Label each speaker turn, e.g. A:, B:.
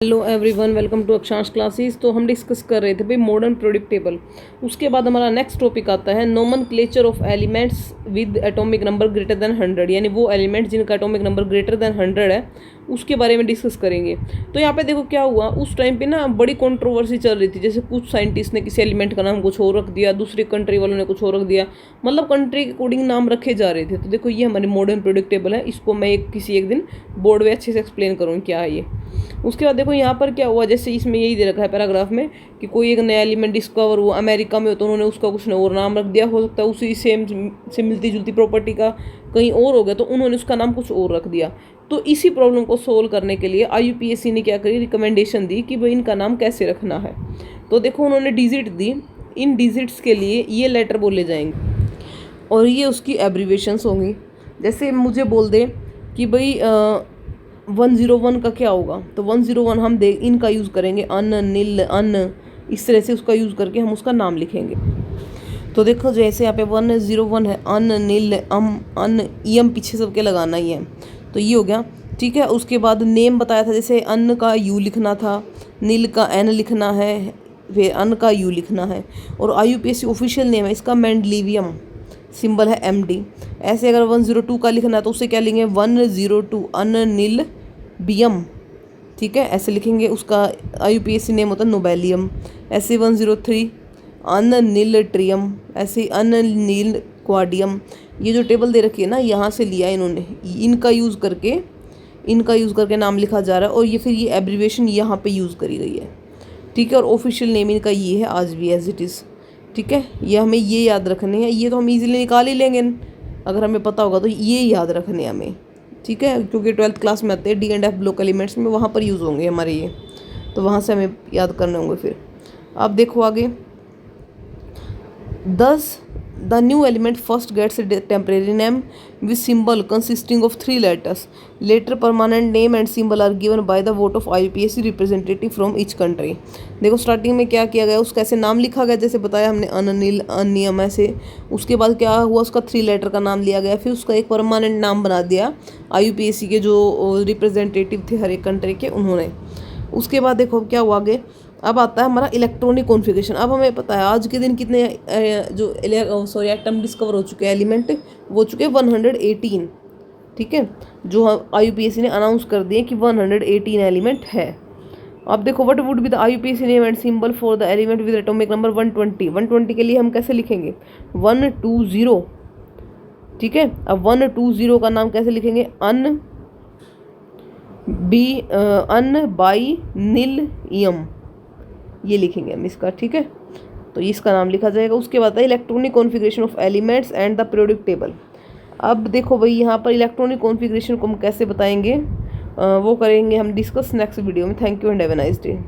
A: Hello everyone, welcome to अक्षांश classes. तो हम डिस्कस कर रहे थे भाई मॉडर्न प्रोडक्ट टेबल। उसके बाद हमारा नेक्स्ट टॉपिक आता है nomenclature of elements with atomic number greater than 100, यानी वो एलिमेंट जिनका एटॉमिक नंबर ग्रेटर देन 100 है उसके बारे में डिस्कस करेंगे। तो यहाँ पे देखो क्या हुआ, उस टाइम पे ना बड़ी कंट्रोवर्सी चल रही थी। जैसे कुछ साइंटिस्ट ने किसी एलिमेंट का नाम कुछ और रख दिया, दूसरी कंट्री वालों ने कुछ और रख दिया, मतलब कंट्री के अकॉर्डिंग नाम रखे जा रहे थे। तो देखो ये हमारी मॉडर्न प्रोडक्ट टेबल है, इसको मैं किसी एक दिन बोर्ड में अच्छे से एक्सप्लेन करूँगी क्या है ये। उसके बाद देखो यहाँ पर क्या हुआ, जैसे इसमें यही दे रखा है पैराग्राफ में कि कोई एक नया एलिमेंट डिस्कवर हुआ अमेरिका में, तो उन्होंने उसका कुछ और नाम रख दिया। हो सकता है उसी सेम से मिलती जुलती प्रॉपर्टी का कहीं और हो गया, तो उन्होंने उसका नाम कुछ और रख दिया। तो इसी प्रॉब्लम को सोल्व करने के लिए IUPAC ने क्या करी, रिकमेंडेशन दी कि भाई इनका नाम कैसे रखना है। तो देखो उन्होंने डिजिट दी, इन डिजिट्स के लिए ये लेटर बोले जाएंगे और ये उसकी एब्रीवेशंस होंगी। जैसे मुझे बोल दे कि भाई 101 का क्या होगा, तो 101 हम इनका यूज़ करेंगे, अन, नील, अन, इस तरह से उसका यूज़ करके हम उसका नाम लिखेंगे। तो देखो जैसे यहाँ पे 101 है, अन, नील, अन, ईएम पीछे सबके लगाना ही है, तो ये हो गया। ठीक है, उसके बाद नेम बताया था, जैसे अन का यू लिखना था, नील का एन लिखना है, फिर अन का यू लिखना है। और IUPAC ऑफिशियल नेम है इसका मेंडलीवियम, सिंबल है MD। ऐसे अगर 102 का लिखना है तो उसे क्या लिखेंगे, 102 अन नील बियम। ठीक है, ऐसे लिखेंगे। उसका IUPAC नेम होता है नोबेलियम। ऐसे 103 अन नील ट्रियम, ऐसे अन नील क्वाडियम। ये जो टेबल दे रखी है ना, यहाँ से लिया इन्होंने, इनका यूज़ करके नाम लिखा जा रहा है। और ये फिर ये एब्रीवेशन यहाँ पे यूज़ करी गई है। ठीक है, और ऑफिशियल नेम इनका ये है आज भी एज इट इज़। ठीक है, ये हमें ये याद रखने हैं, ये तो हम इजीली निकाल ही लेंगे अगर हमें पता होगा, तो ये याद रखने हैं हमें। ठीक है, क्योंकि 12th क्लास में आते हैं D&F ब्लॉक एलिमेंट्स में, वहाँ पर यूज़ होंगे हमारे ये, तो वहाँ से हमें याद करने होंगे। फिर अब देखो आगे, 10 the new element first gets a temporary name with symbol consisting of 3 letters. Letter permanent name and symbol are given by the vote of IUPAC representative from each country. देखो स्टार्टिंग में क्या किया गया, उसका ऐसे नाम लिखा गया, जैसे बताया हमने अनिल, अनियम, ऐसे। उसके बाद क्या हुआ, उसका 3 letter का नाम लिया गया, फिर उसका एक परमानेंट नाम बना दिया IUPAC के जो रिप्रेजेंटेटिव थे हर एक कंट्री के, उन्होंने। उसके बाद देखो क्या हुआ आगे, अब आता है हमारा इलेक्ट्रॉनिक कॉन्फ़िगरेशन। अब हमें पता है आज के दिन कितने एटम डिस्कवर हो चुके हैं, एलिमेंट वो चुके 118। ठीक है, जो IUPAC ने अनाउंस कर दिए कि 118 एलिमेंट है। अब देखो what would be the IUPAC name and symbol for the element with atomic number 120। 120 के लिए हम कैसे लिखेंगे, 120। ठीक है, अब 120 का नाम कैसे लिखेंगे, अन बाई नील यम, ये लिखेंगे हम इसका। ठीक है, तो इसका नाम लिखा जाएगा। उसके बाद है electronic configuration of elements and the periodic table. अब देखो भाई यहाँ पर इलेक्ट्रॉनिक कॉन्फ़िगरेशन को हम कैसे बताएंगे, वो करेंगे हम डिस्कस नेक्स्ट वीडियो में। Thank you and have a nice day.